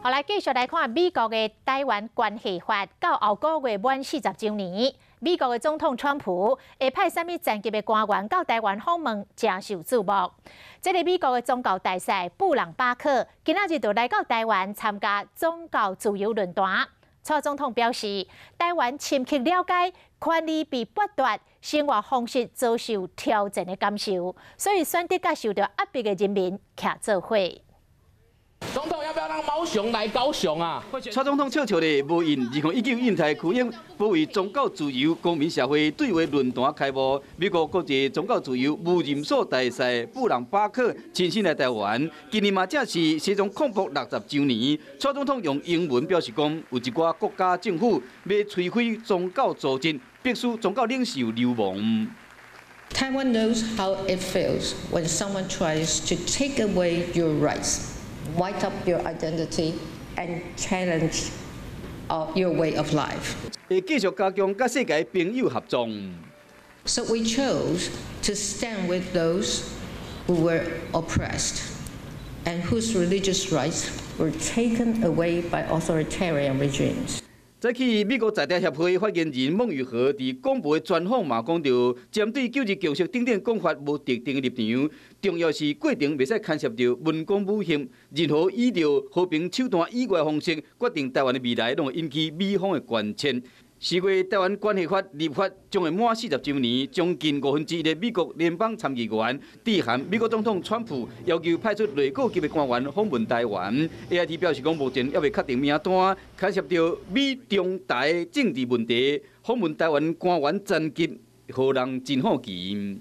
后来继续来看美国的台湾关系法，到后个月满40周年，美国的总统川普会派什么层级的官员到台湾访问，真受注目。这个美国的宗教大使布朗巴克今仔日就来到台湾参加宗教自由论坛。蔡总统表示，台湾深刻了解权力被剥夺、生活方式遭受挑战的感受，所以选择甲受到压迫的人民徛做伙。总统要不要让毛熊来高雄啊？蔡总统悄悄地无因2019印台区应保卫宗教自由公民社会对话论坛开幕。美国国际宗教自由无任所大使布朗巴克亲身来台湾，今年嘛正是西藏抗暴60周年。蔡总统用英文表示讲，有一寡国家政府要摧毁宗教组织，迫使宗教领袖流亡。Taiwan knows how it feels when someone tries to take away your rights. Wipe up your identity and challenge your way of life. 会继续加强甲世界朋友合作。So we chose to stand with those who were oppressed and whose religious rights were taken away by authoritarian regimes. 早起，美国在地协会发言人孟玉和伫广播专访嘛讲到，针对9日共识顶点讲法无特定的立场，重要是过程袂使牵涉到文攻武吓，任何依照和平手段以外方式决定台湾的未来，拢会引起美方的关切。4月台湾关系法立法将会满40周年，将近1/5的美国联邦参议员致函美国总统川普，要求派出内阁级的官员访问台湾。AIT 表示讲，目前还未确定名单，牵涉到美中台政治问题，访问台湾官员层级，让人真好奇。